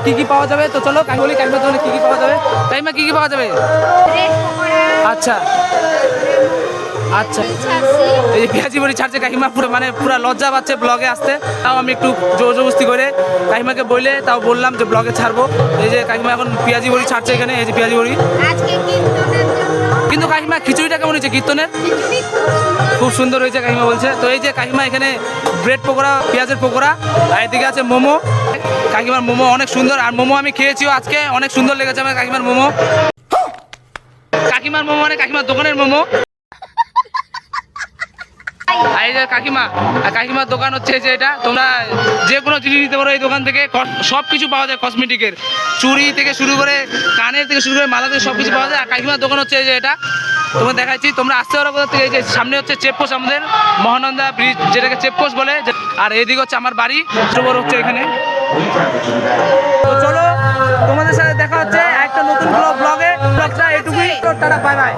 কি কি পাওয়া যাবে। তো চলো কাকিমা বলি কাকিমার দোকানে কি কি পাওয়া যাবে। কাকিমা কি কি পাওয়া যাবে? আচ্ছা আচ্ছা, এই যে পেঁয়াজি বড়ি ছাড়ছে কাকিমা, পুরো মানে পুরো লজ্জা পাচ্ছে ব্লগে আসতে। তাও আমি একটু জোর জবরদস্তি করে কাকিমাকে বললে তাও বললাম যে ব্লগে ছাড়বো। এই যে কাকিমা এখন পেঁয়াজি বড়ি ছাড়ছে এখানে, এই যে পেঁয়াজি বড়ি। কিন্তু কাকিমা খিচুড়িটা কেমন হয়েছে কীর্তনের? খুব সুন্দর হয়েছে কাকিমা বলছে। তো এই যে কাকিমা এখানে ব্রেড পকোড়া, পেঁয়াজের পকোড়া, আর এদিকে আছে মোমো। কাকিমার মোমো অনেক সুন্দর, আর মোমো আমি খেয়েছিও আজকে, অনেক সুন্দর লেগেছে আমার কাকিমার মোমো। কাকিমার মোমো মানে কাকিমার দোকানের মোমো। এই যে কাকিমা, আর কাকিমার দোকান হচ্ছে যে এটা, তোমরা যে কোনো জিনিস নিতে পারো এই দোকান থেকে। সব কিছু পাওয়া যায় কসমেটিকের, চুড়ি থেকে শুরু করে কানের থেকে শুরু করে মালা থেকে সব কিছু পাওয়া যায়। আর কাকিমার দোকান হচ্ছে এই যে এটা, তোমার দেখাচ্ছি। তোমরা আসতে পারো কোথা থেকে, এই যে সামনে হচ্ছে চেকপোস্ট, আমাদের মহানন্দা ব্রিজ যেটাকে চেকপোস্ট বলে। আর এইদিকে হচ্ছে আমার বাড়ি, বড় হচ্ছে এখানে। তো চলো তোমাদের সাথে দেখা হচ্ছে একটা নতুন ব্লগে। ব্লগটা এটুকুই, টাটা বাই বাই।